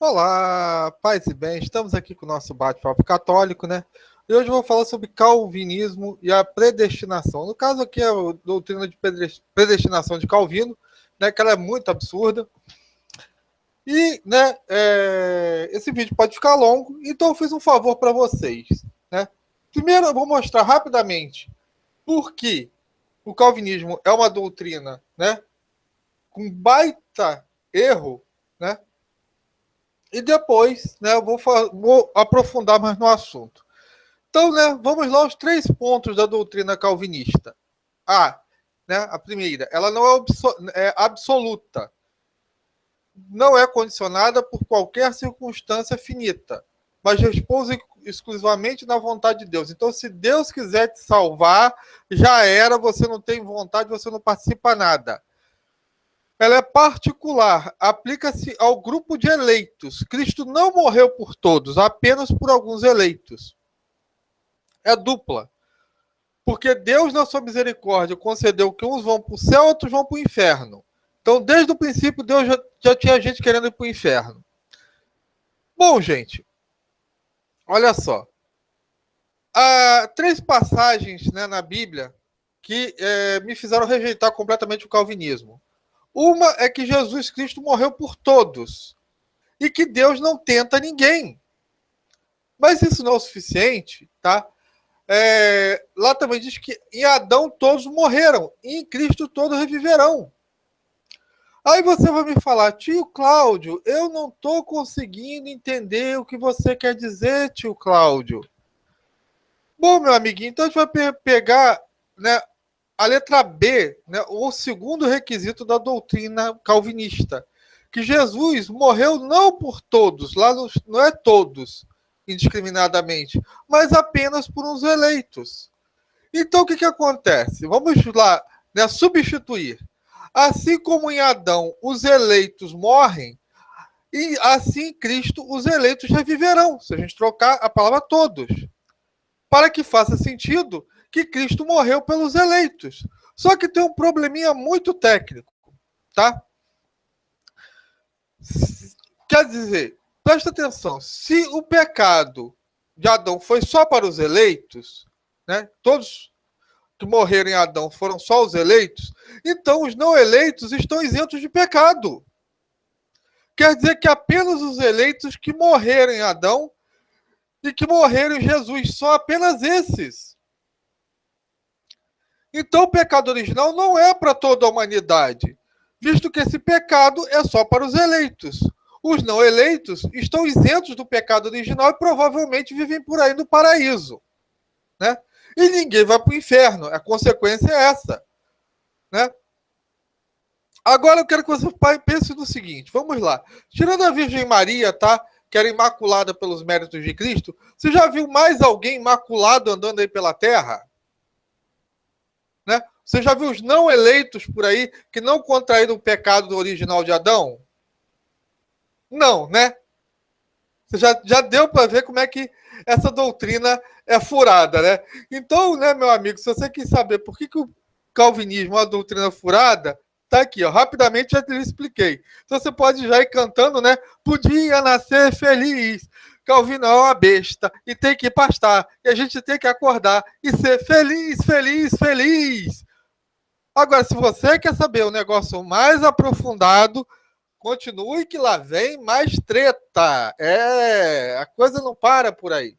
Olá, paz e bem, estamos aqui com o nosso bate-papo católico, né? E hoje eu vou falar sobre calvinismo e a predestinação. No caso aqui é a doutrina de predestinação de Calvino, né? Que ela é muito absurda. E, né, esse vídeo pode ficar longo, então eu fiz um favor para vocês, né? Primeiro eu vou mostrar rapidamente por que o calvinismo é uma doutrina, né? Com baita erro, né? E depois, né, vou aprofundar mais no assunto. Então, né, vamos lá aos 3 pontos da doutrina calvinista. Né, a primeira, ela não é absoluta. Não é condicionada por qualquer circunstância finita, mas repousa exclusivamente na vontade de Deus. Então, se Deus quiser te salvar, já era, você não tem vontade, você não participa nada. Ela é particular, aplica-se ao grupo de eleitos. Cristo não morreu por todos, apenas por alguns eleitos. É dupla, porque Deus, na sua misericórdia, concedeu que uns vão para o céu, outros vão para o inferno. Então, desde o princípio, Deus já tinha gente querendo ir para o inferno. Bom, gente, olha só. Há 3 passagens, né, na Bíblia que me fizeram rejeitar completamente o calvinismo. Uma é que Jesus Cristo morreu por todos e que Deus não tenta ninguém. Mas isso não é o suficiente, tá? Lá também diz que em Adão todos morreram, e em Cristo todos reviverão. Aí você vai me falar, tio Cláudio, eu não estou conseguindo entender o que você quer dizer, tio Cláudio. Bom, meu amiguinho, então a gente vai pegar, né, a letra B, né, o segundo requisito da doutrina calvinista, que Jesus morreu não por todos, lá não é todos, indiscriminadamente, mas apenas por uns eleitos. Então o que acontece? Vamos lá, né, substituir. Assim como em Adão os eleitos morrem, e assim em Cristo os eleitos reviverão, se a gente trocar a palavra todos. Para que faça sentido que Cristo morreu pelos eleitos. Só que tem um probleminha muito técnico, tá? Quer dizer, presta atenção, se o pecado de Adão foi só para os eleitos, né? Todos que morreram em Adão foram só os eleitos, então os não eleitos estão isentos de pecado. Quer dizer que apenas os eleitos que morreram em Adão e que morreram em Jesus, são apenas esses. Então o pecado original não é para toda a humanidade, visto que esse pecado é só para os eleitos. Os não eleitos estão isentos do pecado original e provavelmente vivem por aí no paraíso, né? E ninguém vai para o inferno, a consequência é essa, né? Agora eu quero que você pense no seguinte, vamos lá. Tirando a Virgem Maria, tá? Que era imaculada pelos méritos de Cristo, você já viu mais alguém imaculado andando aí pela terra? Né? Você já viu os não eleitos por aí que não contraíram o pecado original de Adão? Não, né? Você já deu para ver como é que essa doutrina é furada, né? Então, né, meu amigo, se você quer saber por que o calvinismo é uma doutrina furada, tá aqui, ó. Rapidamente já te expliquei. Então você pode já ir cantando, né? Podia nascer feliz. Calvino é uma besta e tem que pastar. E a gente tem que acordar e ser feliz, feliz, feliz. Agora, se você quer saber um negócio mais aprofundado, continue que lá vem mais treta. A coisa não para por aí.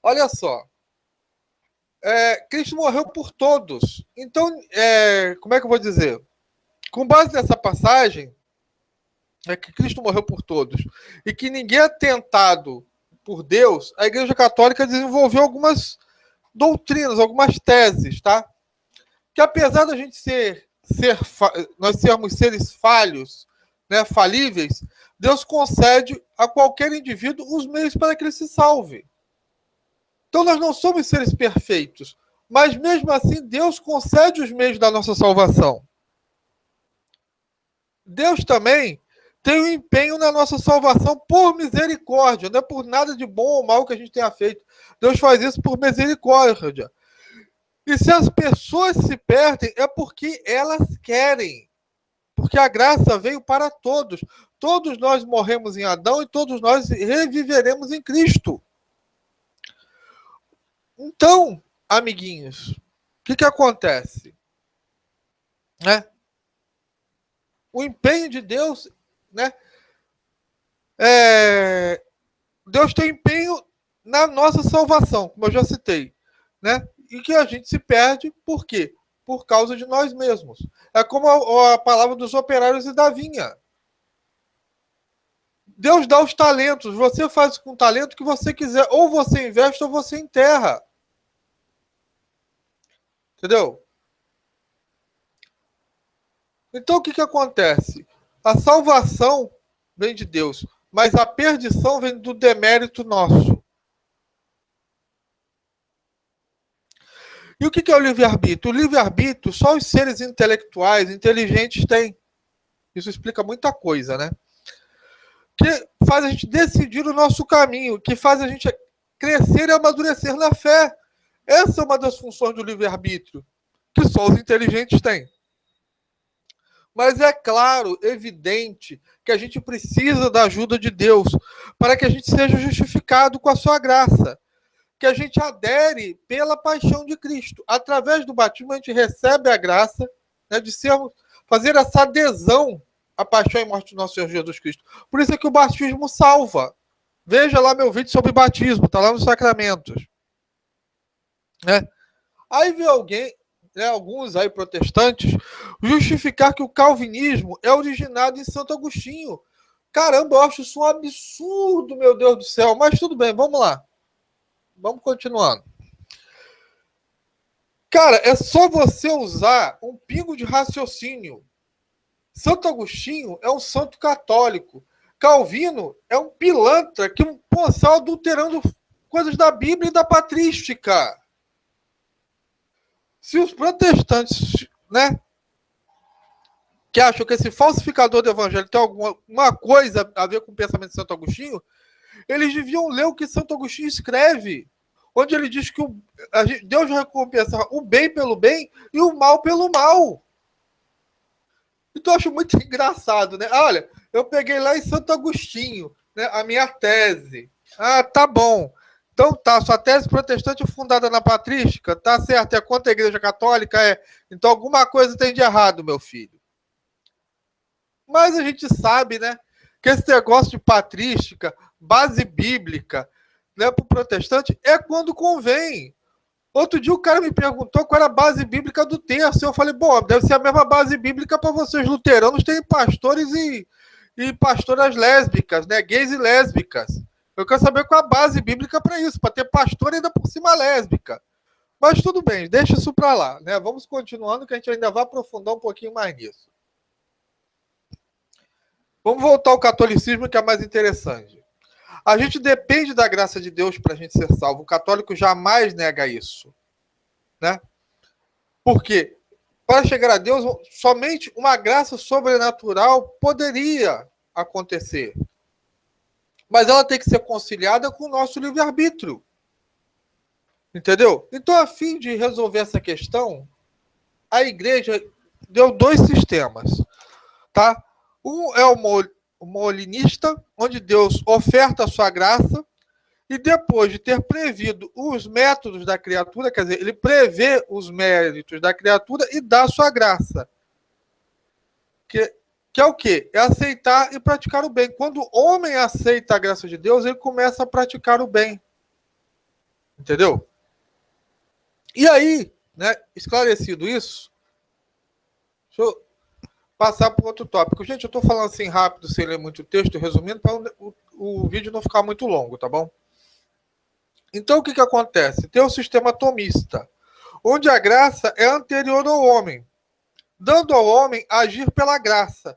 Olha só. Cristo morreu por todos. Então, como é que eu vou dizer? Com base nessa passagem, que Cristo morreu por todos e que ninguém é tentado por Deus, a Igreja Católica desenvolveu algumas doutrinas, algumas teses, tá? Que apesar da gente nós sermos seres falhos, né, falíveis, Deus concede a qualquer indivíduo os meios para que ele se salve. Então nós não somos seres perfeitos, mas mesmo assim Deus concede os meios da nossa salvação. Deus também tem um empenho na nossa salvação por misericórdia, não é por nada de bom ou mal que a gente tenha feito. Deus faz isso por misericórdia. E se as pessoas se perdem, é porque elas querem. Porque a graça veio para todos. Todos nós morremos em Adão e todos nós reviveremos em Cristo. Então, amiguinhos, o que acontece? Né? O empenho de Deus, né? Deus tem empenho na nossa salvação, como eu já citei, né? E que a gente se perde, por quê? Por causa de nós mesmos. É como a palavra dos operários e da vinha. Deus dá os talentos, você faz com o talento que você quiser, ou você investe ou você enterra. Entendeu? Então o que acontece? A salvação vem de Deus, mas a perdição vem do demérito nosso. E o que é o livre-arbítrio? O livre-arbítrio só os seres intelectuais, inteligentes têm. Isso explica muita coisa, né? Que faz a gente decidir o nosso caminho, que faz a gente crescer e amadurecer na fé. Essa é uma das funções do livre-arbítrio, que só os inteligentes têm. Mas é claro, evidente, que a gente precisa da ajuda de Deus para que a gente seja justificado com a sua graça. Que a gente adere pela paixão de Cristo. Através do batismo, a gente recebe a graça, né, de fazer essa adesão à paixão e morte do nosso Senhor Jesus Cristo. Por isso é que o batismo salva. Veja lá meu vídeo sobre batismo, está lá nos sacramentos. Né? Aí vê alguém, né, alguns aí protestantes, justificar que o calvinismo é originado em Santo Agostinho. Caramba, eu acho isso um absurdo, meu Deus do céu. Mas tudo bem, vamos lá. Vamos continuando. Cara, é só você usar um pingo de raciocínio. Santo Agostinho é um santo católico. Calvino é um pilantra que só adulterando coisas da Bíblia e da patrística. Se os protestantes, né, que acham que esse falsificador do evangelho tem alguma coisa a ver com o pensamento de Santo Agostinho, eles deviam ler o que Santo Agostinho escreve, onde ele diz que Deus recompensa o bem pelo bem e o mal pelo mal. Então eu acho muito engraçado, né? Olha, eu peguei lá em Santo Agostinho, né, a minha tese. Ah, tá bom. Então tá, sua tese protestante fundada na patrística, tá certo, é contra a Igreja Católica, é. Então alguma coisa tem de errado, meu filho. Mas a gente sabe, né, que esse negócio de patrística, base bíblica, né, para o protestante, é quando convém. Outro dia o cara me perguntou qual era a base bíblica do terço. Eu falei, bom, deve ser a mesma base bíblica para vocês luteranos, tem pastores e pastoras lésbicas, né, gays e lésbicas. Eu quero saber qual é a base bíblica para isso, para ter pastor ainda por cima lésbica. Mas tudo bem, deixa isso para lá, né? Vamos continuando que a gente ainda vai aprofundar um pouquinho mais nisso. Vamos voltar ao catolicismo, que é mais interessante. A gente depende da graça de Deus para a gente ser salvo. O católico jamais nega isso, né? Por quê? Para chegar a Deus, somente uma graça sobrenatural poderia acontecer. Mas ela tem que ser conciliada com o nosso livre-arbítrio. Entendeu? Então, a fim de resolver essa questão, a igreja deu dois sistemas, tá? Um é o molinista, onde Deus oferta a sua graça, e depois de ter previsto os métodos da criatura, quer dizer, ele prevê os méritos da criatura e dá a sua graça. Que é o quê? É aceitar e praticar o bem. Quando o homem aceita a graça de Deus, ele começa a praticar o bem. Entendeu? E aí, né, esclarecido isso, deixa eu passar para outro tópico. Gente, eu estou falando assim rápido, sem ler muito texto, resumindo, para o vídeo não ficar muito longo, tá bom? Então, o que acontece? Tem o sistema atomista, onde a graça é anterior ao homem, dando ao homem agir pela graça,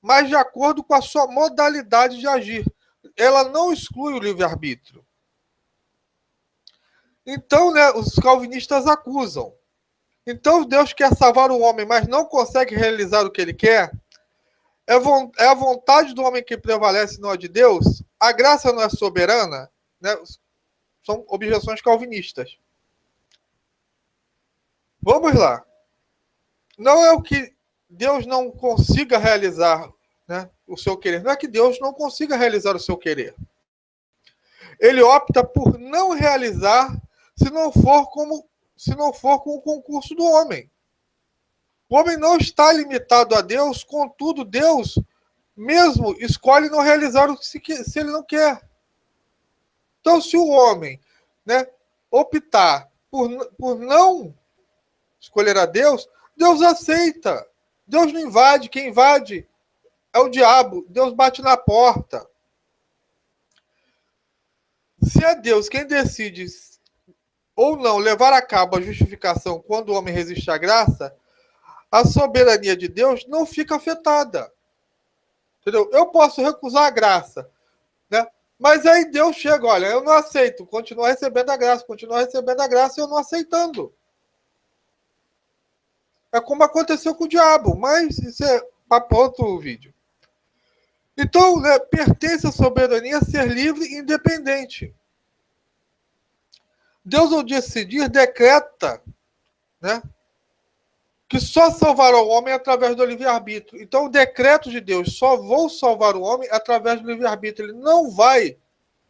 mas de acordo com a sua modalidade de agir. Ela não exclui o livre-arbítrio. Então, né, os calvinistas acusam. Então, Deus quer salvar o homem, mas não consegue realizar o que ele quer? É a vontade do homem que prevalece, não a de Deus? A graça não é soberana? Né? São objeções calvinistas. Vamos lá. Não é o que Deus não consiga realizar né, o seu querer. Não é que Deus não consiga realizar o seu querer. Ele opta por não realizar se não for com o concurso do homem. O homem não está limitado a Deus, contudo, Deus mesmo escolhe não realizar o que se ele não quer. Então, se o homem, né, optar por não escolher a Deus, Deus aceita. Deus não invade, quem invade é o diabo. Deus bate na porta. Se é Deus quem decide ou não levar a cabo a justificação quando o homem resiste à graça, a soberania de Deus não fica afetada. Entendeu? Eu posso recusar a graça, né? Mas aí Deus chega, olha, eu não aceito, continua recebendo a graça e eu não aceitando. É como aconteceu com o diabo, mas isso é para outro vídeo. Então, né, pertence à soberania ser livre e independente. Deus, ao decidir, decreta, né, que só salvará o homem através do livre-arbítrio. Então, o decreto de Deus, só vou salvar o homem através do livre-arbítrio. Ele não vai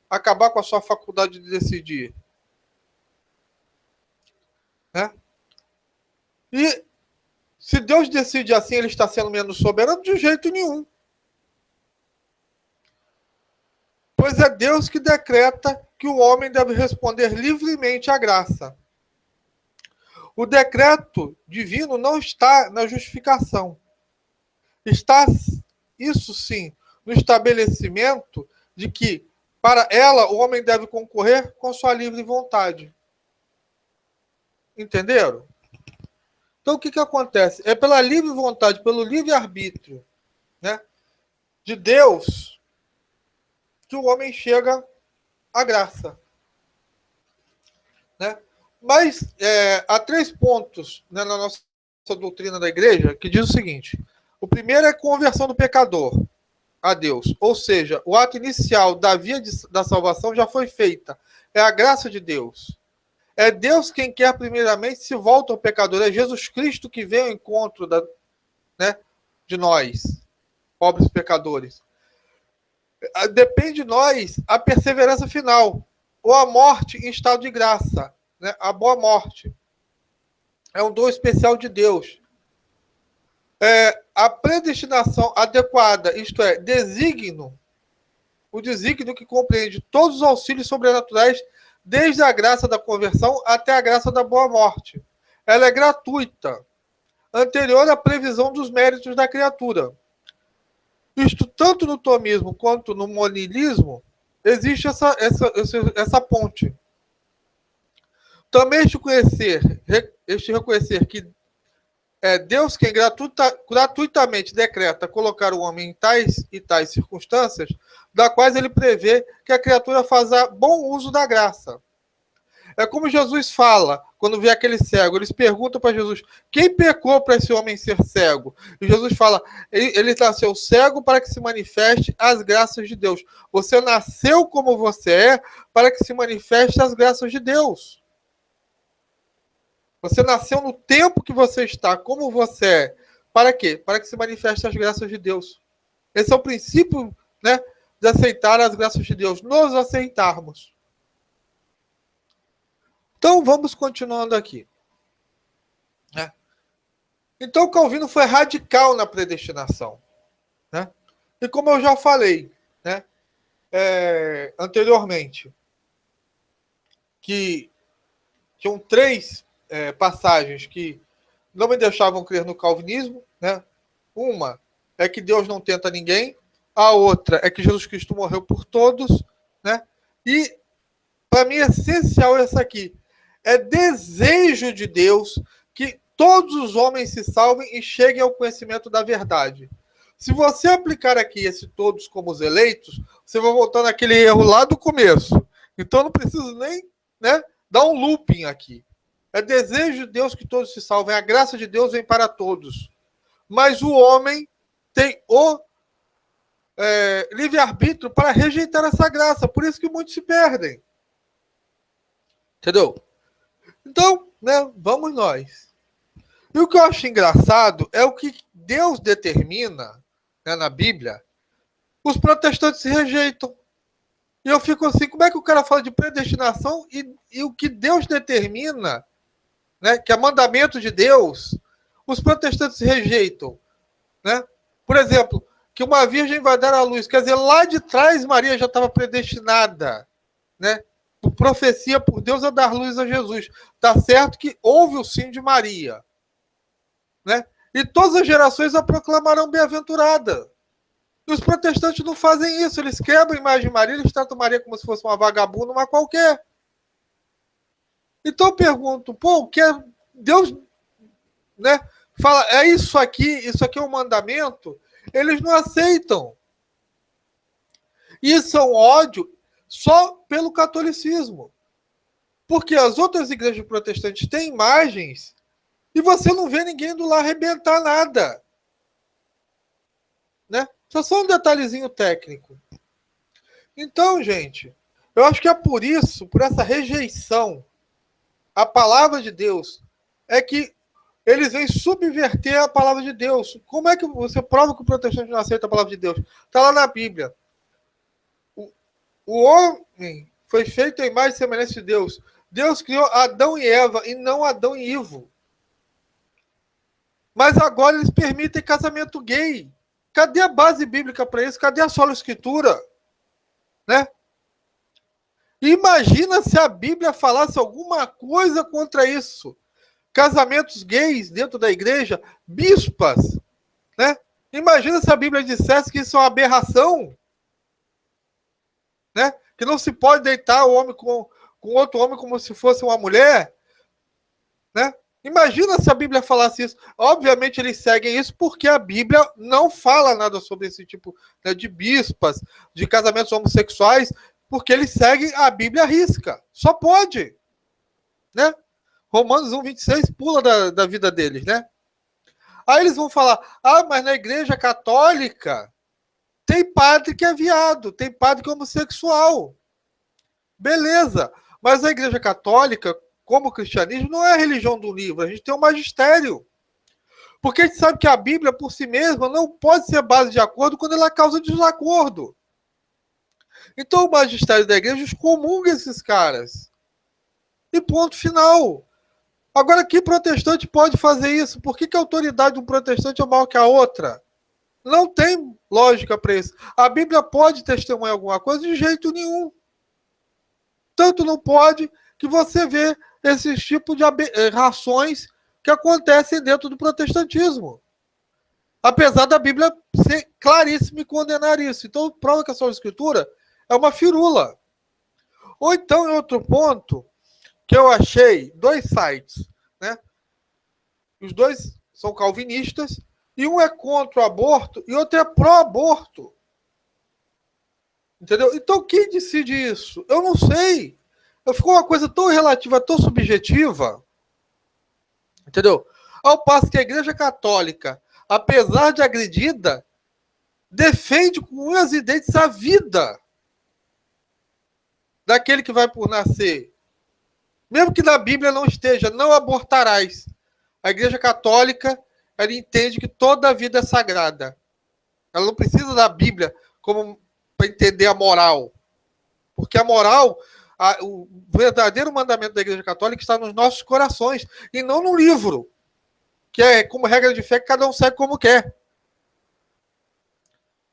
acabar com a sua faculdade de decidir. Né? E se Deus decide assim, ele está sendo menos soberano? De jeito nenhum. Pois é Deus que decreta que o homem deve responder livremente à graça. O decreto divino não está na justificação. Está, isso sim, no estabelecimento de que, para ela, o homem deve concorrer com sua livre vontade. Entenderam? Então, o que acontece? É pela livre vontade, pelo livre-arbítrio, né, de Deus, que o homem chega à graça. Né? Mas há 3 pontos, né, na nossa doutrina da igreja que diz o seguinte: o primeiro é a conversão do pecador a Deus, ou seja, o ato inicial da via da salvação já foi feita, é a graça de Deus. É Deus quem quer primeiramente se volta ao pecador, é Jesus Cristo que vem ao encontro né, de nós, pobres pecadores. Depende de nós a perseverança final, ou a morte em estado de graça. Né? A boa morte é um dom especial de Deus. A predestinação adequada, isto é, o desígnio que compreende todos os auxílios sobrenaturais, desde a graça da conversão até a graça da boa morte. Ela é gratuita, anterior à previsão dos méritos da criatura. Isto, tanto no tomismo quanto no monilismo, existe essa ponte. Também este reconhecer que é Deus quem gratuitamente decreta colocar o homem em tais e tais circunstâncias, da quais ele prevê que a criatura faça bom uso da graça. É como Jesus fala, quando vê aquele cego, eles perguntam para Jesus, quem pecou para esse homem ser cego? E Jesus fala, ele nasceu cego para que se manifeste as graças de Deus. Você nasceu como você é para que se manifeste as graças de Deus. Você nasceu no tempo que você está, como você é. Para quê? Para que se manifeste as graças de Deus. Esse é o princípio, né, de aceitar as graças de Deus. Nos aceitarmos. Então, vamos continuando aqui. Né? Então, Calvino foi radical na predestinação. Né? E como eu já falei, né, anteriormente, que tinham 3 passagens que não me deixavam crer no calvinismo, né? Uma é que Deus não tenta ninguém, a outra é que Jesus Cristo morreu por todos, né? E para mim é essencial essa aqui. É desejo de Deus que todos os homens se salvem e cheguem ao conhecimento da verdade. Se você aplicar aqui esse todos como os eleitos, você vai voltar naquele erro lá do começo. Então não preciso nem, né, dar um looping aqui. É desejo de Deus que todos se salvem. A graça de Deus vem para todos. Mas o homem tem o livre-arbítrio para rejeitar essa graça. Por isso que muitos se perdem. Entendeu? Então, né, vamos nós. E o que eu acho engraçado é o que Deus determina, né, na Bíblia, os protestantes se rejeitam. E eu fico assim, como é que o cara fala de predestinação e o que Deus determina, né, que é mandamento de Deus, os protestantes rejeitam, né? Por exemplo, que uma virgem vai dar à luz, quer dizer, lá de trás Maria já estava predestinada, né? Por profecia por Deus a dar luz a Jesus. Tá certo que houve o sim de Maria, né? E todas as gerações a proclamarão bem-aventurada. E os protestantes não fazem isso, eles quebram a imagem de Maria, eles tratam Maria como se fosse uma vagabunda, uma qualquer. Então eu pergunto, pô, o que é Deus, né? Fala, é isso aqui é um mandamento, eles não aceitam. Isso é um ódio só pelo catolicismo. Porque as outras igrejas protestantes têm imagens e você não vê ninguém indo lá arrebentar nada. Né? Só um detalhezinho técnico. Então, gente, eu acho que é por isso, por essa rejeição à palavra de Deus, é que eles vêm subverter a palavra de Deus. Como é que você prova que o protestante não aceita a palavra de Deus? Está lá na Bíblia. O homem foi feito em imagem e semelhança de Deus. Deus criou Adão e Eva e não Adão e Ivo. Mas agora eles permitem casamento gay. Cadê a base bíblica para isso? Cadê a sola escritura? Né? Imagina se a Bíblia falasse alguma coisa contra isso. Casamentos gays dentro da igreja, bispas, né? Imagina se a Bíblia dissesse que isso é uma aberração, né? Que não se pode deitar o homem com outro homem como se fosse uma mulher, né? Imagina se a Bíblia falasse isso. Obviamente eles seguem isso porque a Bíblia não fala nada sobre esse tipo, né, de bispas, de casamentos homossexuais, porque eles seguem a Bíblia à risca. Só pode, né? Romanos 1,26 pula da vida deles, né? Aí eles vão falar, mas na igreja católica tem padre que é viado, tem padre que é homossexual. Beleza, mas a igreja católica, como o cristianismo, não é a religião do livro, a gente tem um magistério. Porque a gente sabe que a Bíblia, por si mesma, não pode ser base de acordo quando ela causa desacordo. Então o magistério da igreja excomunga esses caras. E ponto final. Agora, que protestante pode fazer isso? Por que a autoridade de um protestante é maior que a outra? Não tem lógica para isso. A Bíblia pode testemunhar alguma coisa? De jeito nenhum. Tanto não pode que você vê esses tipos de aberrações que acontecem dentro do protestantismo. Apesar da Bíblia ser claríssima e condenar isso. Então, prova que a sua escritura é uma firula. Ou então, em outro ponto, que eu achei, 2 sites, né? Os dois são calvinistas, e um é contra o aborto e outro é pró-aborto. Entendeu? Então, quem decide isso? Eu não sei. Ficou uma coisa tão relativa, tão subjetiva. Entendeu? Ao passo que a Igreja Católica, apesar de agredida, defende com unhas e dentes a vida daquele que vai por nascer. Mesmo que na Bíblia não esteja, não abortarás. A Igreja Católica, ela entende que toda a vida é sagrada. Ela não precisa da Bíblia como para entender a moral. Porque a moral, o verdadeiro mandamento da Igreja Católica está nos nossos corações e não no livro, que é como regra de fé que cada um segue como quer.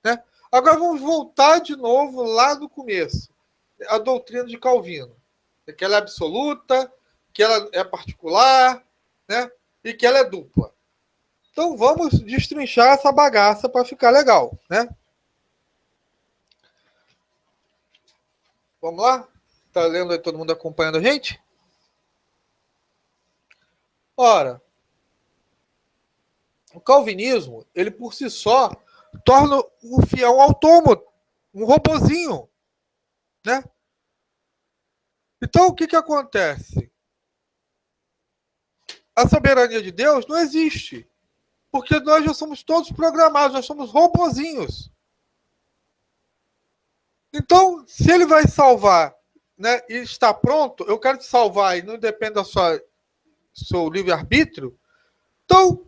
Né? Agora vamos voltar de novo lá no começo. A doutrina de Calvino. Que ela é absoluta, que ela é particular, né? E que ela é dupla. Então vamos destrinchar essa bagaça para ficar legal, né? Vamos lá? Tá lendo aí, todo mundo acompanhando a gente? Ora, o calvinismo, ele por si só torna o fiel um autômato, um robozinho, né? Então, o que acontece? A soberania de Deus não existe. Porque nós já somos todos programados, nós somos robozinhos. Então, se ele vai salvar, né, e está pronto, eu quero te salvar e não depende do seu livre-arbítrio, Então,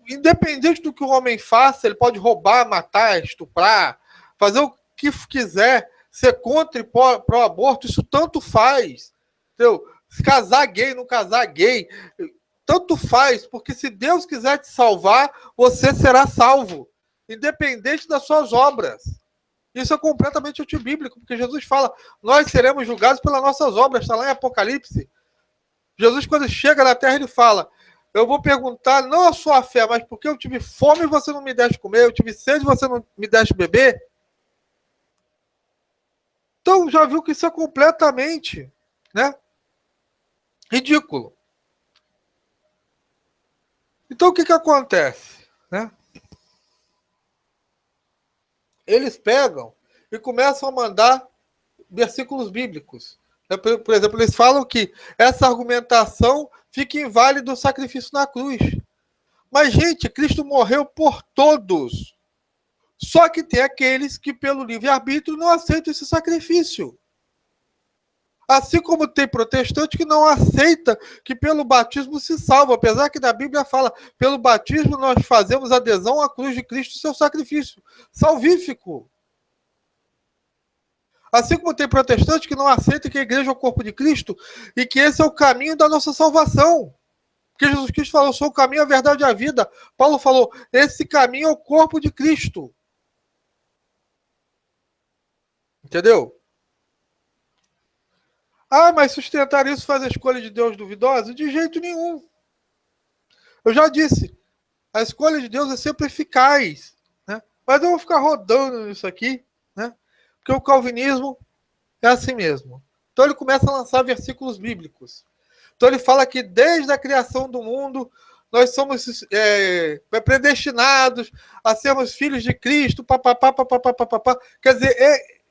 independente do que o homem faça, ele pode roubar, matar, estuprar, fazer o que quiser, ser contra e pró-aborto, isso tanto faz. Entendeu? Casar gay, não casar gay, tanto faz, porque se Deus quiser te salvar, você será salvo, independente das suas obras. Isso é completamente antibíblico, porque Jesus fala, nós seremos julgados pelas nossas obras, está lá em Apocalipse. Jesus, quando chega na terra, ele fala, eu vou perguntar não a sua fé, mas porque eu tive fome e você não me deste comer, eu tive sede e você não me deste beber. Então, já viu que isso é completamente, né, ridículo. Então, o que que acontece? Né? Eles pegam e começam a mandar versículos bíblicos. Por exemplo, eles falam que essa argumentação fica inválida o sacrifício na cruz. Mas, gente, Cristo morreu por todos. Só que tem aqueles que, pelo livre-arbítrio, não aceitam esse sacrifício. Assim como tem protestante que não aceita que pelo batismo se salva, apesar que na Bíblia fala, pelo batismo nós fazemos adesão à cruz de Cristo, seu sacrifício salvífico. Assim como tem protestante que não aceita que a igreja é o corpo de Cristo e que esse é o caminho da nossa salvação. Porque Jesus Cristo falou, eu sou o caminho, a verdade e a vida. Paulo falou, esse caminho é o corpo de Cristo. Entendeu? Ah, mas sustentar isso faz a escolha de Deus duvidosa? De jeito nenhum. Eu já disse, a escolha de Deus é sempre eficaz. Né? Mas eu vou ficar rodando nisso aqui, né? Porque o calvinismo é assim mesmo. Então ele começa a lançar versículos bíblicos. Então ele fala que desde a criação do mundo, nós somos predestinados a sermos filhos de Cristo, papapá, papapá, papapá. Quer dizer,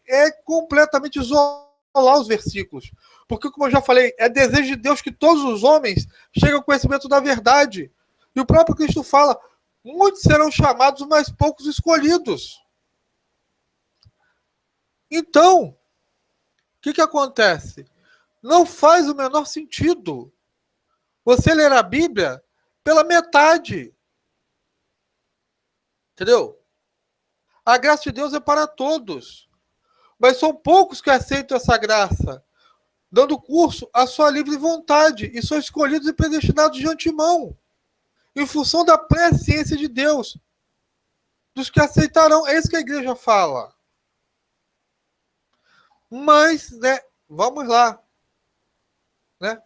é completamente isolar os versículos. Porque, como eu já falei, é desejo de Deus que todos os homens cheguem ao conhecimento da verdade. E o próprio Cristo fala, muitos serão chamados, mas poucos escolhidos. Então, o que acontece? Não faz o menor sentido você ler a Bíblia pela metade. Entendeu? A graça de Deus é para todos. Mas são poucos que aceitam essa graça, dando curso à sua livre vontade, e são escolhidos e predestinados de antemão, em função da presciência de Deus, dos que aceitarão. É isso que a igreja fala. Mas, né, vamos lá. Né?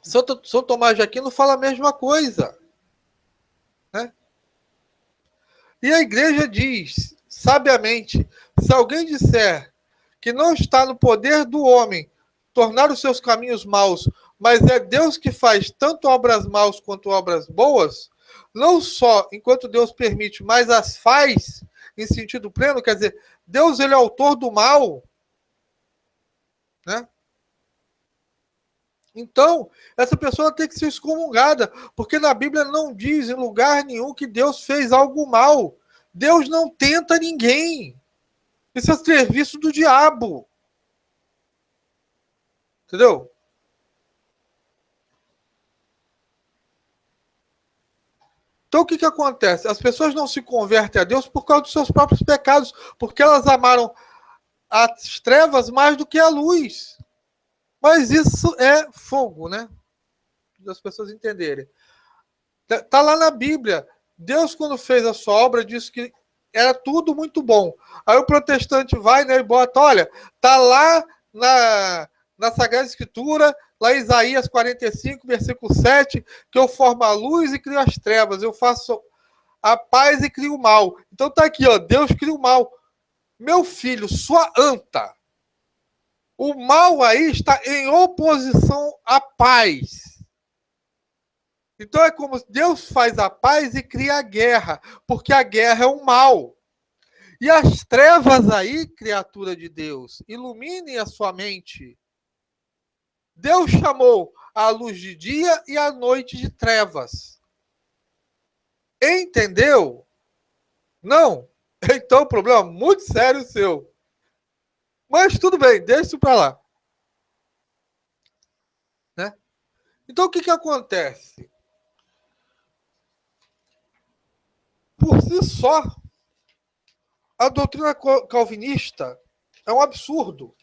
São Tomás de Aquino fala a mesma coisa. Né? E a igreja diz, sabiamente, se alguém disser que não está no poder do homem tornar os seus caminhos maus, mas é Deus que faz tanto obras maus quanto obras boas, não só enquanto Deus permite, mas as faz em sentido pleno, quer dizer, Deus ele é autor do mal, né? Então, essa pessoa tem que ser excomungada, porque na Bíblia não diz em lugar nenhum que Deus fez algo mal. Deus não tenta ninguém. Isso é serviço do diabo. Entendeu? Então, o que acontece? As pessoas não se convertem a Deus por causa dos seus próprios pecados, porque elas amaram as trevas mais do que a luz. Mas isso é fogo, né? Das pessoas entenderem. Está lá na Bíblia. Deus, quando fez a sua obra, disse que era tudo muito bom. Aí o protestante vai, né, e bota, olha, tá lá na Sagrada Escritura, lá em Isaías 45, versículo 7, que eu formo a luz e crio as trevas, eu faço a paz e crio o mal. Então tá aqui, ó, Deus cria o mal. Meu filho, sua anta. O mal aí está em oposição à paz. Então é como Deus faz a paz e cria a guerra, porque a guerra é o mal. E as trevas aí, criatura de Deus, iluminem a sua mente. Deus chamou a luz de dia e a noite de trevas. Entendeu? Não? Então o problema é muito sério seu. Mas tudo bem, deixa isso para lá. Né? Então o que acontece? por si só, a doutrina calvinista é um absurdo.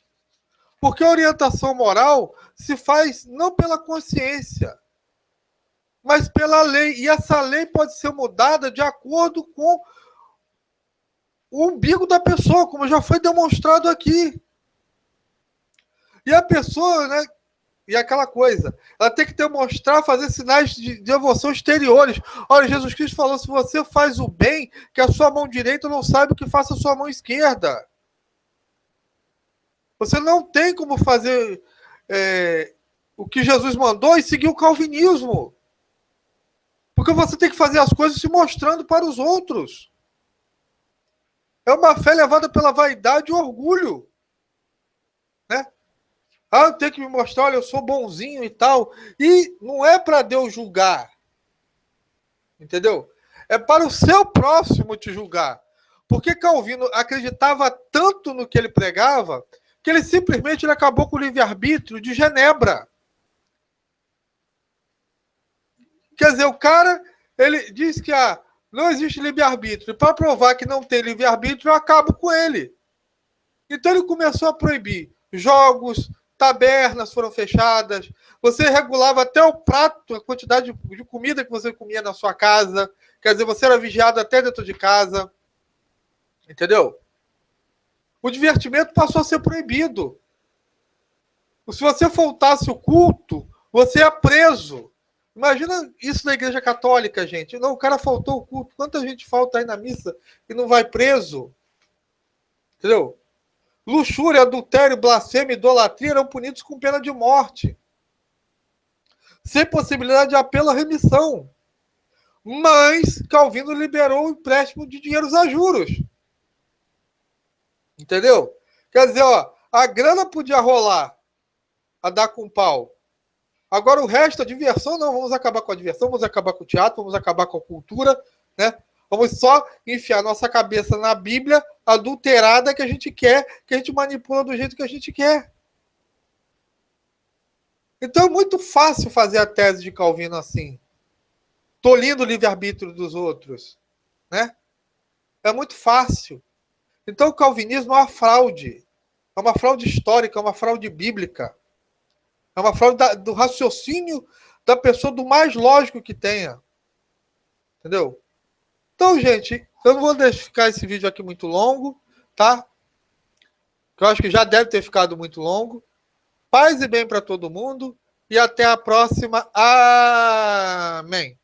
Porque a orientação moral se faz não pela consciência, mas pela lei. E essa lei pode ser mudada de acordo com o umbigo da pessoa, como já foi demonstrado aqui. E a pessoa, né? E aquela coisa, ela tem que demonstrar, fazer sinais de devoção exteriores. Olha, Jesus Cristo falou, se você faz o bem, que a sua mão direita não sabe o que faça a sua mão esquerda. Você não tem como fazer o que Jesus mandou e seguir o calvinismo. Porque você tem que fazer as coisas se mostrando para os outros. É uma fé levada pela vaidade e orgulho. Né? Ah, eu tenho que me mostrar, olha, eu sou bonzinho e tal. E não é para Deus julgar. Entendeu? É para o seu próximo te julgar. Porque Calvino acreditava tanto no que ele pregava que ele simplesmente acabou com o livre-arbítrio de Genebra. Quer dizer, o cara, ele diz que não existe livre-arbítrio. E para provar que não tem livre-arbítrio, eu acabo com ele. Então ele começou a proibir jogos, tabernas foram fechadas, você regulava até o prato, a quantidade de comida que você comia na sua casa, quer dizer, você era vigiado até dentro de casa. Entendeu? O divertimento passou a ser proibido. Se você faltasse o culto, você é preso. Imagina isso na igreja católica, gente. Não, o cara faltou o culto. Quanta gente falta aí na missa e não vai preso? Entendeu? Luxúria, adultério, blasfêmia, idolatria eram punidos com pena de morte. Sem possibilidade de apelo à remissão. Mas Calvino liberou o empréstimo de dinheiros a juros. Entendeu? Quer dizer, a grana podia rolar a dar com pau. Agora o resto, a diversão, não. Vamos acabar com a diversão, vamos acabar com o teatro, vamos acabar com a cultura, né? Vamos só enfiar nossa cabeça na Bíblia adulterada que a gente quer, que a gente manipula do jeito que a gente quer. Então é muito fácil fazer a tese de Calvino assim, tolindo o livre-arbítrio dos outros, né? É muito fácil. Então o calvinismo é uma fraude histórica, é uma fraude bíblica, é uma fraude do raciocínio da pessoa do mais lógico que tenha. Entendeu? Então, gente, eu não vou deixar ficar esse vídeo aqui muito longo, tá? Eu acho que já deve ter ficado muito longo. Paz e bem para todo mundo e até a próxima. Amém.